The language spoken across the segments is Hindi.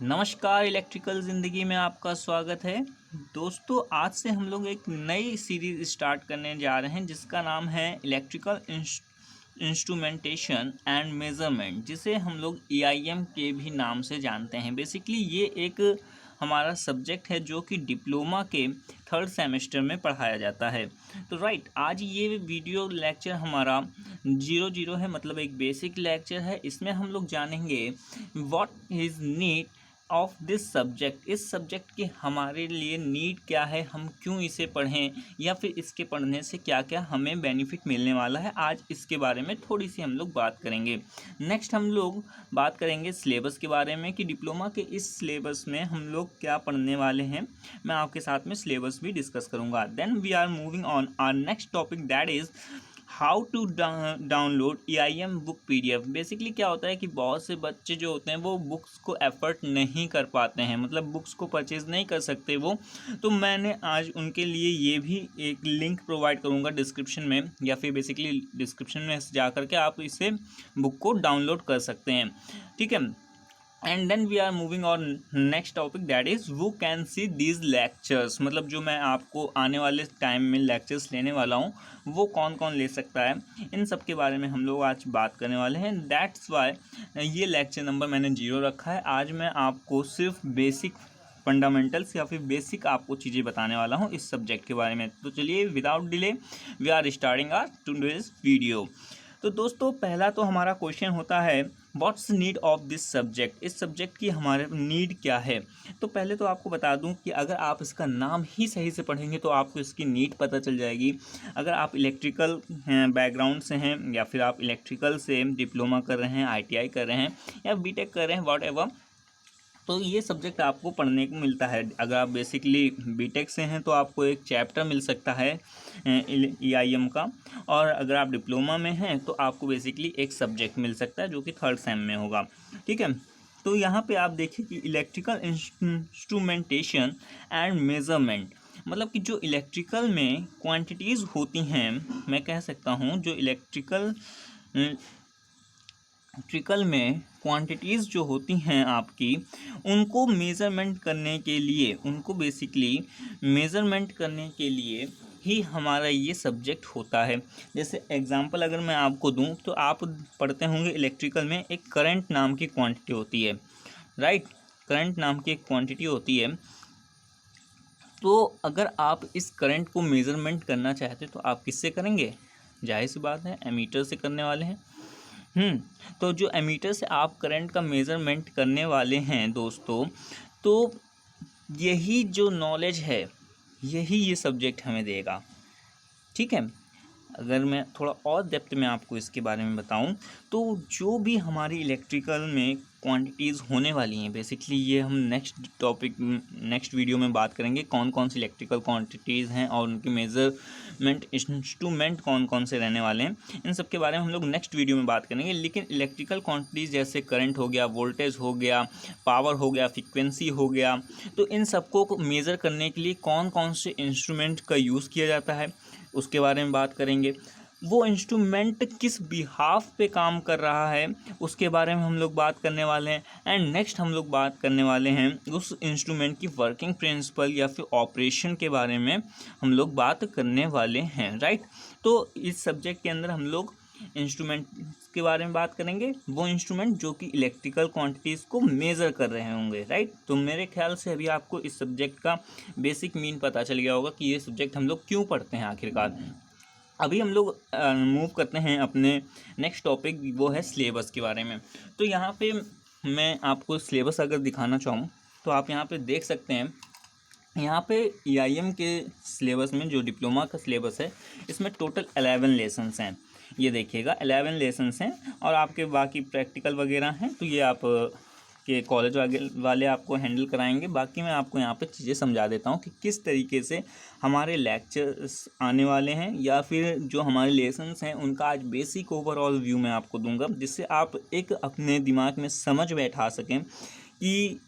नमस्कार, इलेक्ट्रिकल ज़िंदगी में आपका स्वागत है। दोस्तों, आज से हम लोग एक नई सीरीज़ स्टार्ट करने जा रहे हैं जिसका नाम है इलेक्ट्रिकल इंस्ट्रूमेंटेशन एंड मेज़रमेंट, जिसे हम लोग EIM के भी नाम से जानते हैं। बेसिकली ये एक हमारा सब्जेक्ट है जो कि डिप्लोमा के थर्ड सेमेस्टर में पढ़ाया जाता है। तो आज ये वीडियो लेक्चर हमारा 00 है, मतलब एक बेसिक लेक्चर है। इसमें हम लोग जानेंगे what is need of this subject. इस सब्जेक्ट की हमारे लिए नीड क्या है, हम क्यों इसे पढ़ें, या फिर इसके पढ़ने से क्या क्या हमें बेनिफिट मिलने वाला है। आज इसके बारे में थोड़ी सी हम लोग बात करेंगे। नेक्स्ट हम लोग बात करेंगे सिलेबस के बारे में कि डिप्लोमा के इस सिलेबस में हम लोग क्या पढ़ने वाले हैं। मैं आपके साथ में सिलेबस भी डिस्कस करूँगा। Then we are moving on our next topic, that is how to download EIM book PDF। Basically क्या होता है कि बहुत से बच्चे जो होते हैं वो बुक्स को एफर्ट नहीं कर पाते हैं, मतलब बुक्स को परचेज़ नहीं कर सकते वो। तो मैंने आज उनके लिए ये भी एक लिंक प्रोवाइड करूँगा डिस्क्रिप्शन में, या फिर बेसिकली डिस्क्रिप्शन में जा कर के आप इसे बुक को डाउनलोड कर सकते हैं। ठीक है। And then we are moving on next topic, that is who can see these lectures. मतलब जो मैं आपको आने वाले टाइम में लेक्चर्स लेने वाला हूँ वो कौन कौन ले सकता है, इन सब के बारे में हम लोग आज बात करने वाले हैं। दैट्स वाई ये लेक्चर नंबर मैंने 0 रखा है। आज मैं आपको सिर्फ बेसिक फंडामेंटल्स या फिर बेसिक आपको चीज़ें बताने वाला हूँ इस सब्जेक्ट के बारे में। तो चलिए without delay we are starting our today's video. तो दोस्तों, पहला तो हमारा क्वेश्चन होता है what's need of this subject. इस सब्जेक्ट की हमारे नीड क्या है। तो पहले तो आपको बता दूं कि अगर आप इसका नाम ही सही से पढ़ेंगे तो आपको इसकी नीड पता चल जाएगी। अगर आप इलेक्ट्रिकल बैकग्राउंड से हैं, या फिर आप इलेक्ट्रिकल से डिप्लोमा कर रहे हैं, ITI कर रहे हैं, या BTech कर रहे हैं, वॉट एवर, तो ये सब्जेक्ट आपको पढ़ने को मिलता है। अगर आप बेसिकली BTech से हैं तो आपको एक चैप्टर मिल सकता है EIM का, और अगर आप डिप्लोमा में हैं तो आपको बेसिकली एक सब्जेक्ट मिल सकता है जो कि थर्ड सेम में होगा। ठीक है। तो यहाँ पे आप देखिए कि इलेक्ट्रिकल इंस्ट्रूमेंटेशन एंड मेज़रमेंट, मतलब कि जो इलेक्ट्रिकल में क्वांटिटीज़ होती हैं, मैं कह सकता हूँ जो इलेक्ट्रिकल में क्वांटिटीज़ जो होती हैं आपकी, उनको मेज़रमेंट करने के लिए, उनको बेसिकली मेज़रमेंट करने के लिए ही हमारा ये सब्जेक्ट होता है। जैसे एग्जांपल अगर मैं आपको दूं तो आप पढ़ते होंगे इलेक्ट्रिकल में एक करंट नाम की क्वांटिटी होती है, राइट। करंट नाम की एक क्वांटिटी होती है। तो अगर आप इस करंट को मेज़रमेंट करना चाहते तो आप किससे करेंगे? जाहिर सी बात है, एमीटर से करने वाले हैं। तो जो एमीटर से आप करंट का मेज़रमेंट करने वाले हैं दोस्तों, तो यही जो नॉलेज है, यही ये सब्जेक्ट हमें देगा। ठीक है। अगर मैं थोड़ा और डेप्थ में आपको इसके बारे में बताऊं, तो जो भी हमारी इलेक्ट्रिकल में क्वांटिटीज़ होने वाली हैं, बेसिकली ये हम नेक्स्ट वीडियो में बात करेंगे कौन कौन सी इलेक्ट्रिकल क्वांटिटीज़ हैं और उनके मेज़रमेंट इंस्ट्रूमेंट कौन कौन से रहने वाले हैं। इन सब के बारे में हम लोग नेक्स्ट वीडियो में बात करेंगे। लेकिन इलेक्ट्रिकल क्वांटिटीज़ जैसे करंट हो गया, वोल्टेज हो गया, पावर हो गया, फ्रीक्वेंसी हो गया, तो इन सबको मेज़र करने के लिए कौन कौन से इंस्ट्रूमेंट का यूज़ किया जाता है उसके बारे में बात करेंगे। वो इंस्ट्रूमेंट किस बिहाफ पे काम कर रहा है उसके बारे में हम लोग बात करने वाले हैं। एंड नेक्स्ट हम लोग बात करने वाले हैं उस इंस्ट्रूमेंट की वर्किंग प्रिंसिपल या फिर ऑपरेशन के बारे में हम लोग बात करने वाले हैं, राइट। तो इस सब्जेक्ट के अंदर हम लोग इंस्ट्रूमेंट के बारे में बात करेंगे, वो इंस्ट्रूमेंट जो कि इलेक्ट्रिकल क्वांटिटीज़ को मेज़र कर रहे होंगे, राइट। तो मेरे ख्याल से अभी आपको इस सब्जेक्ट का बेसिक मीन पता चल गया होगा कि ये सब्जेक्ट हम लोग क्यों पढ़ते हैं आखिरकार। अभी हम लोग मूव करते हैं अपने नेक्स्ट टॉपिक, वो है सिलेबस के बारे में। तो यहाँ पे मैं आपको सिलेबस अगर दिखाना चाहूँ तो आप यहाँ पे देख सकते हैं। यहाँ पे EIM के सिलेबस में जो डिप्लोमा का सिलेबस है, इसमें टोटल 11 लेसन्स हैं। ये देखिएगा 11 लेसन्स हैं, और आपके बाकी प्रैक्टिकल वगैरह हैं तो ये आप के कॉलेज वाले आपको हैंडल कराएंगे। बाकी मैं आपको यहाँ पे चीज़ें समझा देता हूँ कि किस तरीके से हमारे लेक्चर्स आने वाले हैं, या फिर जो हमारे लेसन्स हैं उनका आज बेसिक ओवरऑल व्यू मैं आपको दूंगा, जिससे आप एक अपने दिमाग में समझ बैठा सकें कि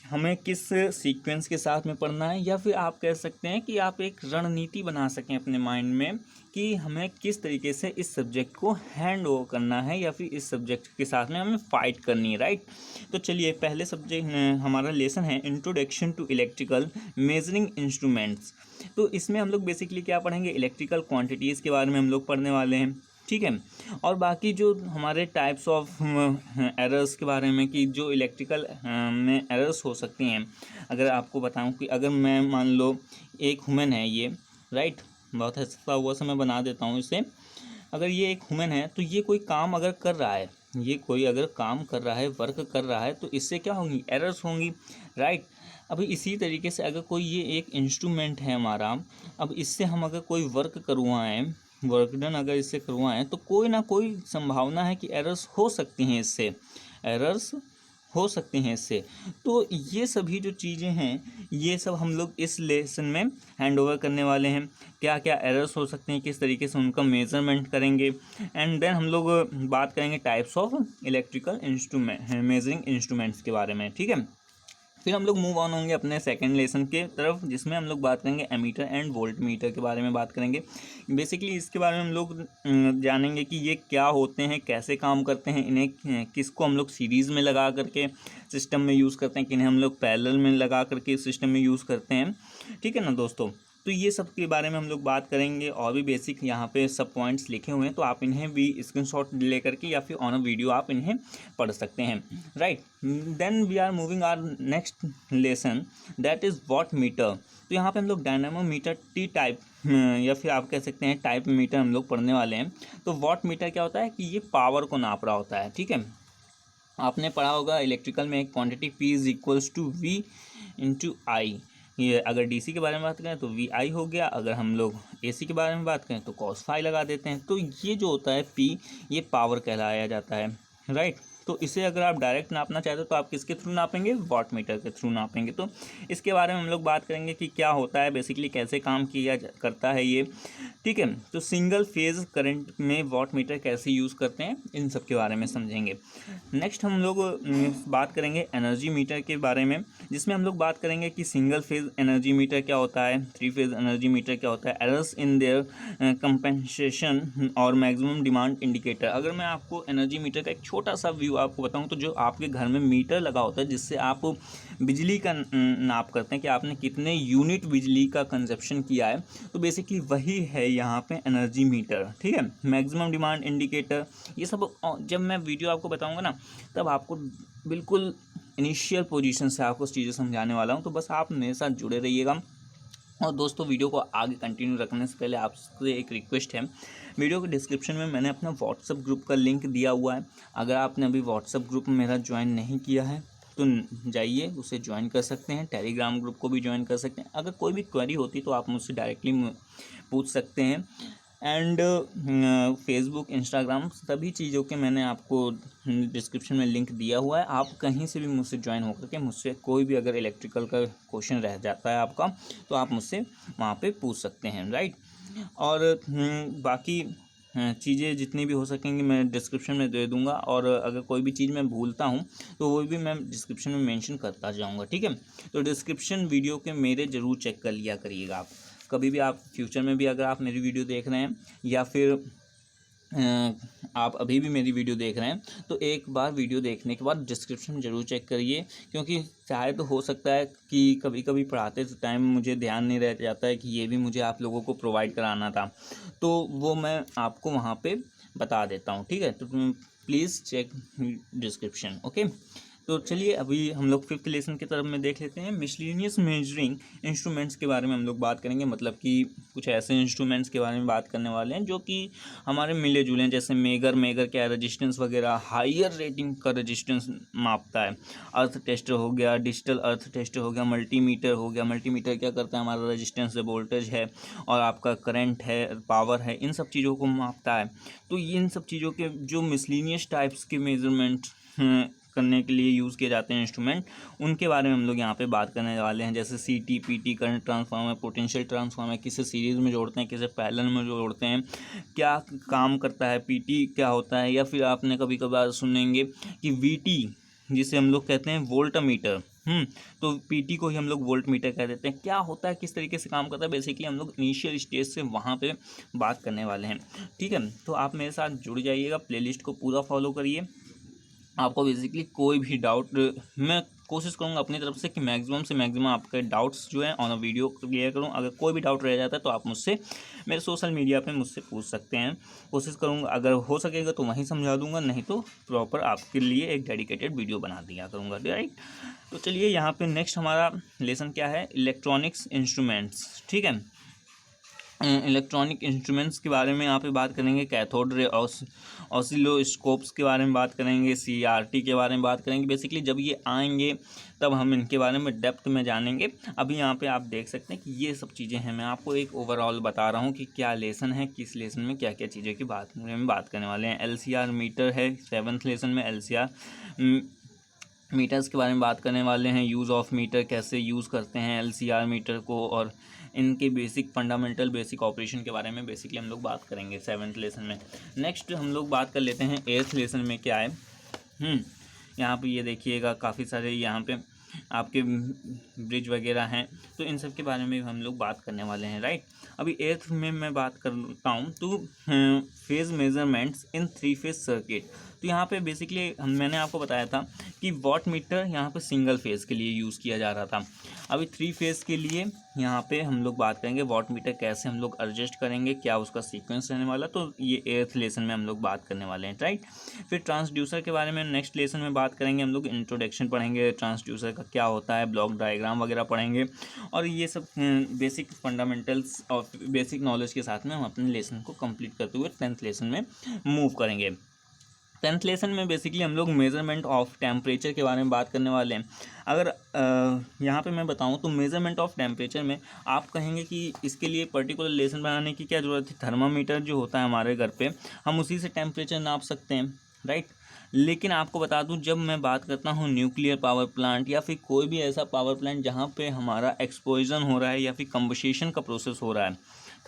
हमें किस सीक्वेंस के साथ में पढ़ना है, या फिर आप कह सकते हैं कि आप एक रणनीति बना सकें अपने माइंड में कि हमें किस तरीके से इस सब्जेक्ट को हैंड ओवर करना है या फिर इस सब्जेक्ट के साथ में हमें फ़ाइट करनी है, राइट। तो चलिए पहले सब्जेक्ट हमारा लेसन है introduction to electrical measuring instruments. तो इसमें हम लोग बेसिकली क्या पढ़ेंगे, इलेक्ट्रिकल क्वांटिटीज़ के बारे में हम लोग पढ़ने वाले हैं, ठीक है। और बाकी जो हमारे टाइप्स ऑफ एरर्स के बारे में कि जो इलेक्ट्रिकल में एरर्स हो सकती हैं, अगर आपको बताऊं कि अगर मैं मान लो एक ह्यूमन है ये, राइट, बहुत हंसता हुआ सा मैं बना देता हूँ इसे। अगर ये एक ह्यूमन है तो ये कोई काम अगर कर रहा है, ये कोई अगर काम कर रहा है, वर्क कर रहा है, तो इससे क्या होंगी, एरर्स होंगी, राइट। अभी इसी तरीके से अगर कोई ये एक इंस्ट्रूमेंट है हमारा, अब इससे हम अगर कोई वर्क करवाएं, वर्क डन अगर इससे करवाएं, तो कोई ना कोई संभावना है कि एरर्स हो सकती हैं इससे, एरर्स हो सकती हैं इससे। तो ये सभी जो चीज़ें हैं ये सब हम लोग इस लेसन में हैंड ओवर करने वाले हैं। क्या क्या एरर्स हो सकते हैं, किस तरीके से उनका मेजरमेंट करेंगे, एंड देन हम लोग बात करेंगे types of electrical instrument measuring instruments के बारे में, ठीक है। फिर हम लोग मूव ऑन होंगे अपने सेकंड लेसन के तरफ, जिसमें हम लोग बात करेंगे एमीटर एंड वोल्ट मीटर के बारे में बात करेंगे। बेसिकली इसके बारे में हम लोग जानेंगे कि ये क्या होते हैं, कैसे काम करते हैं, इन्हें किसको हम लोग सीरीज़ में लगा करके सिस्टम में यूज़ करते हैं, किन्हें हम लोग पैरेलल में लगा करके सिस्टम में यूज़ करते हैं, ठीक है ना दोस्तों। तो ये सब के बारे में हम लोग बात करेंगे, और भी बेसिक यहाँ पे सब पॉइंट्स लिखे हुए हैं, तो आप इन्हें भी स्क्रीनशॉट ले करके या फिर ऑन अ वीडियो आप इन्हें पढ़ सकते हैं, right. Then we are moving our next lesson, that is watt meter. तो यहाँ पे हम लोग डायनामोमीटर टी टाइप या फिर आप कह सकते हैं टाइप मीटर हम लोग पढ़ने वाले हैं। तो वॉट मीटर क्या होता है कि ये पावर को नाप रहा होता है, ठीक है। आपने पढ़ा होगा इलेक्ट्रिकल में एक quantity P is equals to V into I. ये अगर डीसी के बारे में बात करें तो वी आई हो गया, अगर हम लोग एसी के बारे में बात करें तो कॉस फाई लगा देते हैं। तो ये जो होता है पी, ये पावर कहलाया जाता है, राइट। तो इसे अगर आप डायरेक्ट नापना चाहते हो तो आप किसके थ्रू नापेंगे, वॉट मीटर के थ्रू नापेंगे। तो इसके बारे में हम लोग बात करेंगे कि क्या होता है, बेसिकली कैसे काम किया करता है ये, ठीक है। तो सिंगल फेज करंट में वॉट मीटर कैसे यूज़ करते हैं, इन सब के बारे में समझेंगे। नेक्स्ट हम लोग बात करेंगे एनर्जी मीटर के बारे में, जिसमें हम लोग बात करेंगे कि सिंगल फेज एनर्जी मीटर क्या होता है, थ्री फेज एनर्जी मीटर क्या होता है, एरर्स इन देयर कंपेंसेशन और मैक्सिमम डिमांड इंडिकेटर। अगर मैं आपको एनर्जी मीटर का एक छोटा सा व्यू आपको बताऊं, तो जो आपके घर में मीटर लगा होता है जिससे आप बिजली का नाप करते हैं कि आपने कितने यूनिट बिजली का कंजप्शन किया है, तो बेसिकली वही है यहाँ पे एनर्जी मीटर, ठीक है। मैक्सिमम डिमांड इंडिकेटर, ये सब जब मैं वीडियो आपको बताऊँगा ना, तब आपको बिल्कुल इनिशियल पोजीशन से आपको चीज़ें समझाने वाला हूँ। तो बस आप मेरे साथ जुड़े रहिएगा। और दोस्तों वीडियो को आगे कंटिन्यू रखने से पहले आपसे एक रिक्वेस्ट है, वीडियो के डिस्क्रिप्शन में मैंने अपना व्हाट्सअप ग्रुप का लिंक दिया हुआ है। अगर आपने अभी व्हाट्सअप ग्रुप में मेरा ज्वाइन नहीं किया है तो जाइए उसे ज्वाइन कर सकते हैं। टेलीग्राम ग्रुप को भी ज्वाइन कर सकते हैं। अगर कोई भी क्वेरी होती तो आप मुझसे डायरेक्टली पूछ सकते हैं। एंड फेसबुक, इंस्टाग्राम, सभी चीज़ों के मैंने आपको डिस्क्रिप्शन में लिंक दिया हुआ है। आप कहीं से भी मुझसे ज्वाइन होकर के मुझसे कोई भी अगर इलेक्ट्रिकल का क्वेश्चन रह जाता है आपका, तो आप मुझसे वहाँ पे पूछ सकते हैं, राइट। और बाकी चीज़ें जितनी भी हो सकेंगी मैं डिस्क्रिप्शन में दे दूंगा, और अगर कोई भी चीज़ मैं भूलता हूँ तो वो भी मैं डिस्क्रिप्शन में मेंशन करता जाऊँगा, ठीक है। तो डिस्क्रिप्शन वीडियो के मेरे ज़रूर चेक कर लिया करिएगा आप। कभी भी आप फ्यूचर में भी अगर आप मेरी वीडियो देख रहे हैं या फिर आप अभी भी मेरी वीडियो देख रहे हैं, तो एक बार वीडियो देखने के बाद डिस्क्रिप्शन ज़रूर चेक करिए, क्योंकि चाहे तो हो सकता है कि कभी कभी पढ़ाते टाइम मुझे ध्यान नहीं रह जाता है कि ये भी मुझे आप लोगों को प्रोवाइड कराना था, तो वो मैं आपको वहाँ पे बता देता हूँ, ठीक है। तो प्लीज़ चेक डिस्क्रिप्शन, ओके। तो चलिए अभी हम लोग फिफ्थ लेसन की तरफ में देख लेते हैं। मिसलेनियस मेजरिंग इंस्ट्रूमेंट्स के बारे में हम लोग बात करेंगे, मतलब कि कुछ ऐसे इंस्ट्रूमेंट्स के बारे में बात करने वाले हैं जो कि हमारे मिले जुले हैं, जैसे मेगर क्या रेजिस्टेंस वगैरह, हायर रेटिंग का रेजिस्टेंस मापता है। अर्थ टेस्टर हो गया, डिजिटल अर्थ टेस्टर हो गया, मल्टीमीटर हो गया। मल्टीमीटर क्या करता है, हमारा रेजिस्टेंस है, वोल्टेज है और आपका करंट है, पावर है, इन सब चीज़ों को मापता है। तो इन सब चीज़ों के जो मिसलेनियस टाइप्स के मेजरमेंट करने के लिए यूज़ किए जाते हैं इंस्ट्रूमेंट, उनके बारे में हम लोग यहाँ पे बात करने वाले हैं। जैसे CT, PT, current transformer, potential transformer, किसे सीरीज़ में जोड़ते हैं, किसे पैरेलल में जोड़ते हैं, क्या काम करता है, PT क्या होता है, या फिर आपने कभी कभार सुनेंगे कि VT जिसे हम लोग कहते हैं वोल्टमीटर। तो पीटी को ही हम लोग वोल्ट मीटर कह देते हैं। क्या होता है, किस तरीके से काम करता है, बेसिकली हम लोग इनिशियल स्टेज से वहाँ पे बात करने वाले हैं। ठीक है, तो आप मेरे साथ जुड़ जाइएगा, प्लेलिस्ट को पूरा फॉलो करिए। आपको बेसिकली कोई भी डाउट, मैं कोशिश करूँगा अपनी तरफ से कि मैक्सिमम से मैक्सिमम आपके डाउट्स जो है ऑन अ वीडियो क्लियर करूँ। अगर कोई भी डाउट रह जाता है तो आप मुझसे मेरे सोशल मीडिया पे मुझसे पूछ सकते हैं। कोशिश करूँगा अगर हो सकेगा तो वहीं समझा दूँगा, नहीं तो प्रॉपर आपके लिए एक डेडिकेटेड वीडियो बना दिया करूँगा। राइट, तो चलिए यहाँ पे नेक्स्ट हमारा लेसन क्या है, इलेक्ट्रॉनिक्स इंस्ट्रूमेंट्स। ठीक है, इलेक्ट्रॉनिक इंस्ट्रूमेंट्स के बारे में यहाँ पे बात करेंगे, कैथोड रे ऑसिलोस्कोप्स के बारे में बात करेंगे, सीआरटी के बारे में बात करेंगे। बेसिकली जब ये आएंगे तब हम इनके बारे में डेप्थ में जानेंगे। अभी यहाँ पे आप देख सकते हैं कि ये सब चीज़ें हैं, मैं आपको एक ओवरऑल बता रहा हूँ कि क्या लेसन है, किस लेसन में क्या क्या चीज़ों की बात करने वाले हैं। एलसीआर मीटर है 7th लेसन में, एलसीआर मीटर्स के बारे में बात करने वाले हैं। यूज़ ऑफ मीटर, कैसे यूज़ करते हैं एलसीआर मीटर को, और इनके बेसिक फंडामेंटल बेसिक ऑपरेशन के बारे में बेसिकली हम लोग बात करेंगे 7th लेसन में। नेक्स्ट हम लोग बात कर लेते हैं 8th लेसन में क्या है। यहाँ पे ये देखिएगा काफ़ी सारे यहाँ पे आपके ब्रिज वगैरह हैं, तो इन सब के बारे में हम लोग बात करने वाले हैं। राइट, अभी 8th में मैं बात करता हूँ तो फेज़ मेजरमेंट्स इन 3 फेज सर्किट। तो यहाँ पे बेसिकली मैंने आपको बताया था कि वॉट मीटर यहाँ पे सिंगल फेज़ के लिए यूज़ किया जा रहा था। अभी 3 फेज़ के लिए यहाँ पे हम लोग बात करेंगे वॉट मीटर कैसे हम लोग एडजस्ट करेंगे, क्या उसका सीक्वेंस रहने वाला, तो ये 8th लेसन में हम लोग बात करने वाले हैं। राइट, फिर ट्रांसड्यूसर के बारे में नेक्स्ट लेसन में बात करेंगे। हम लोग इंट्रोडक्शन पढ़ेंगे, ट्रांसड्यूसर का क्या होता है, ब्लॉक डायग्राम वगैरह पढ़ेंगे, और ये सब बेसिक फंडामेंटल्स और बेसिक नॉलेज के साथ में हम अपने लेसन को कंप्लीट करते हुए 10th लेसन में मूव करेंगे। 10th लेसन में बेसिकली हम लोग मेज़रमेंट ऑफ टेम्परेचर के बारे में बात करने वाले हैं। अगर यहाँ पे मैं बताऊँ तो मेज़रमेंट ऑफ टेम्परेचर में आप कहेंगे कि इसके लिए पर्टिकुलर लेसन बनाने की क्या ज़रूरत है, थर्मामीटर जो होता है हमारे घर पे हम उसी से टेम्परेचर नाप सकते हैं। राइट, लेकिन आपको बता दूं जब मैं बात करता हूं न्यूक्लियर पावर प्लांट या फिर कोई भी ऐसा पावर प्लांट जहां पे हमारा एक्सप्लोजन हो रहा है या फिर कंबशन का प्रोसेस हो रहा है,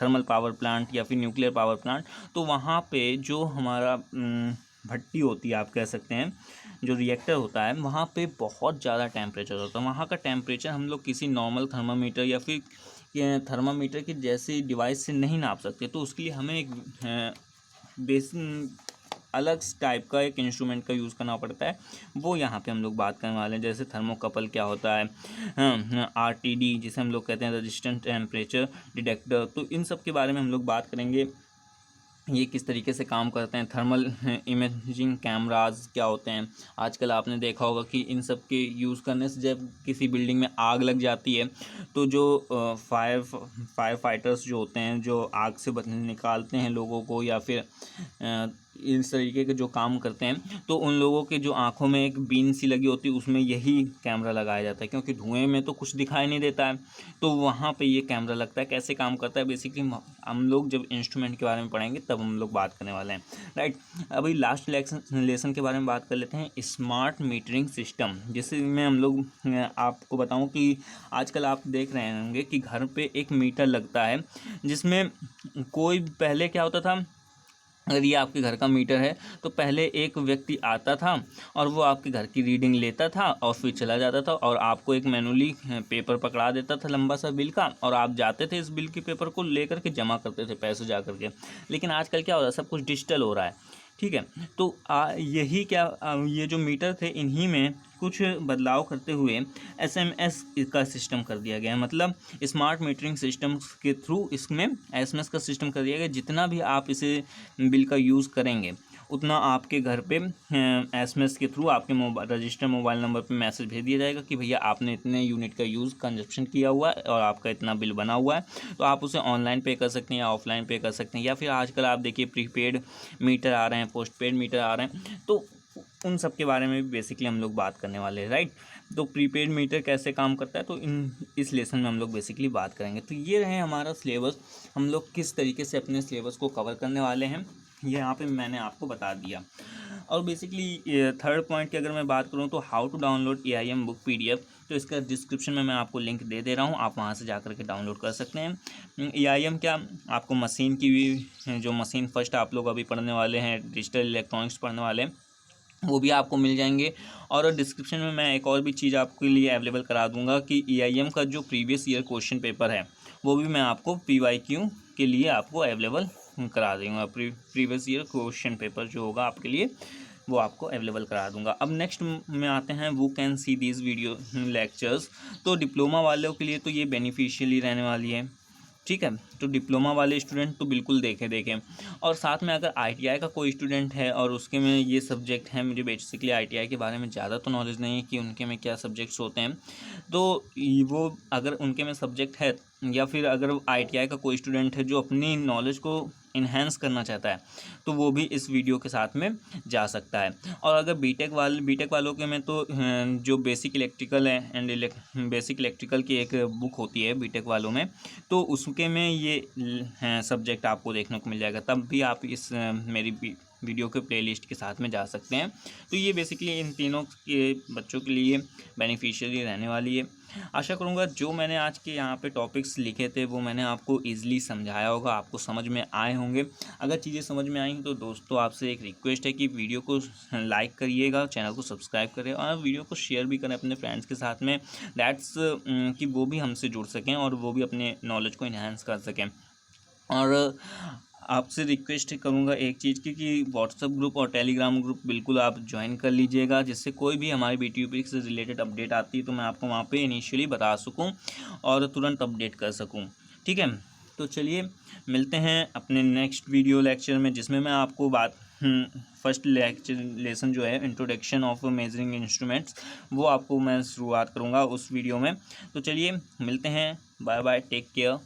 थर्मल पावर प्लांट या फिर न्यूक्लियर पावर प्लांट, तो वहाँ पे जो हमारा भट्टी होती है, आप कह सकते हैं जो रिएक्टर होता है, वहाँ पे बहुत ज़्यादा टेम्परेचर होता है। वहाँ का टेम्परेचर हम लोग किसी नॉर्मल थर्मामीटर या फिर थर्मामीटर की जैसी डिवाइस से नहीं नाप सकते। तो उसके लिए हमें एक अलग टाइप का एक इंस्ट्रूमेंट का यूज़ करना पड़ता है। वो यहाँ पे हम लोग बात करने वाले हैं, जैसे थर्मोकपल क्या होता है, आरटीडी जिसे हम लोग कहते हैं रेजिस्टेंट टेम्परेचर डिटेक्टर, तो इन सब के बारे में हम लोग बात करेंगे। ये किस तरीके से काम करते हैं, थर्मल इमेजिंग कैमराज क्या होते हैं। आजकल आपने देखा होगा कि इन सब के यूज़ करने से जब किसी बिल्डिंग में आग लग जाती है तो जो फायर फाइटर्स जो होते हैं, जो आग से निकालते हैं लोगों को या फिर इस तरीके के जो काम करते हैं, तो उन लोगों के जो आंखों में एक बीन सी लगी होती है उसमें यही कैमरा लगाया जाता है, क्योंकि धुएं में तो कुछ दिखाई नहीं देता है, तो वहाँ पे ये कैमरा लगता है। कैसे काम करता है बेसिकली हम लोग जब इंस्ट्रूमेंट के बारे में पढ़ेंगे तब हम लोग बात करने वाले हैं। राइट, अभी लास्ट लेसन के बारे में बात कर लेते हैं, स्मार्ट मीटरिंग सिस्टम, जिसमें हम लोग आपको बताऊँ कि आजकल आप देख रहे होंगे कि घर पे एक मीटर लगता है, जिसमें कोई पहले क्या होता था, अगर ये आपके घर का मीटर है तो पहले एक व्यक्ति आता था और वो आपके घर की रीडिंग लेता था और फिर चला जाता था और आपको एक मैनुअली पेपर पकड़ा देता था लंबा सा बिल का, और आप जाते थे इस बिल के पेपर को लेकर के जमा करते थे पैसे जा करके। लेकिन आजकल क्या हो रहा है, सब कुछ डिजिटल हो रहा है। ठीक है, तो यही ये जो मीटर थे इन्हीं में कुछ बदलाव करते हुए एसएमएस का सिस्टम कर दिया गया है। मतलब स्मार्ट मीटरिंग सिस्टम के थ्रू इसमें एसएमएस का सिस्टम कर दिया गया। जितना भी आप इसे बिल का यूज़ करेंगे उतना आपके घर पे एसएमएस के थ्रू आपके रजिस्टर मोबाइल नंबर पे मैसेज भेज दिया जाएगा कि भैया आपने इतने यूनिट का यूज़ कंजप्शन किया हुआ है और आपका इतना बिल बना हुआ है। तो आप उसे ऑनलाइन पे कर सकते हैं या ऑफलाइन पे कर सकते हैं, या फिर आजकल आप देखिए प्रीपेड मीटर आ रहे हैं, पोस्टपेड मीटर आ रहे हैं, तो उन सब के बारे में भी बेसिकली हम लोग बात करने वाले हैं। राइट, तो प्रीपेड मीटर कैसे काम करता है तो इस लेसन में हम लोग बेसिकली बात करेंगे। तो ये रहे हमारा सिलेबस, हम लोग किस तरीके से अपने सिलेबस को कवर करने वाले हैं ये यहाँ पे मैंने आपको बता दिया। और बेसिकली थर्ड पॉइंट की अगर मैं बात करूँ तो how to download AIM book PDF, तो इसका डिस्क्रिप्शन में मैं आपको लिंक दे दे रहा हूँ, आप वहाँ से जा कर के डाउनलोड कर सकते हैं। AIM क्या, आपको मशीन की भी जो मशीन फर्स्ट आप लोग अभी पढ़ने वाले हैं, डिजिटल इलेक्ट्रॉनिक्स पढ़ने वाले हैं, वो भी आपको मिल जाएंगे। और डिस्क्रिप्शन में मैं एक और भी चीज़ आपके लिए अवेलेबल करा दूंगा कि EIM का जो प्रीवियस ईयर क्वेश्चन पेपर है वो भी मैं आपको PYQ के लिए आपको अवेलेबल करा दूंगा। प्रीवियस ईयर क्वेश्चन पेपर जो होगा आपके लिए वो आपको अवेलेबल करा दूंगा। अब नेक्स्ट में आते हैं वो can see these video lectures. तो डिप्लोमा वालों के लिए तो ये बेनिफिशियली रहने वाली है, ठीक है। तो डिप्लोमा वाले स्टूडेंट तो बिल्कुल देखें। और साथ में अगर ITI का कोई स्टूडेंट है और उसके में ये सब्जेक्ट है, मुझे बेसिकली ITI के बारे में ज़्यादा तो नॉलेज नहीं है कि उनके में क्या सब्जेक्ट्स होते हैं, तो वो अगर उनके में सब्जेक्ट है या फिर अगर ITI का कोई स्टूडेंट है जो अपनी नॉलेज को इन्हेंस करना चाहता है तो वो भी इस वीडियो के साथ में जा सकता है। और अगर बीटेक वालों के में तो जो बेसिक इलेक्ट्रिकल है एंड बेसिक इलेक्ट्रिकल की एक बुक होती है बीटेक वालों में, तो उसके में ये सब्जेक्ट आपको देखने को मिल जाएगा। तब भी आप इस मेरी वीडियो के प्लेलिस्ट के साथ में जा सकते हैं। तो ये बेसिकली इन तीनों के बच्चों के लिए बेनिफिशियरी रहने वाली है। आशा करूँगा जो मैंने आज के यहाँ पे टॉपिक्स लिखे थे वो मैंने आपको ईजिली समझाया होगा, आपको समझ में आए होंगे। अगर चीज़ें समझ में आई तो दोस्तों आपसे एक रिक्वेस्ट है कि वीडियो को लाइक करिएगा, चैनल को सब्सक्राइब करें और वीडियो को शेयर भी करें अपने फ्रेंड्स के साथ में, दैट्स कि वो भी हमसे जुड़ सकें और वो भी अपने नॉलेज को इन्हांस कर सकें। और आपसे रिक्वेस्ट करूंगा एक चीज़ की कि व्हाट्सएप ग्रुप और टेलीग्राम ग्रुप बिल्कुल आप ज्वाइन कर लीजिएगा, जिससे कोई भी हमारे BTUP से रिलेटेड अपडेट आती है तो मैं आपको वहाँ पे इनिशियली बता सकूं और तुरंत अपडेट कर सकूं, ठीक है। तो चलिए मिलते हैं अपने नेक्स्ट वीडियो लेक्चर में, जिसमें मैं आपको फर्स्ट लेसन जो है इंट्रोडक्शन ऑफ मेजरिंग इंस्ट्रूमेंट्स वो आपको मैं शुरुआत करूँगा उस वीडियो में। तो चलिए मिलते हैं, बाय बाय, टेक केयर।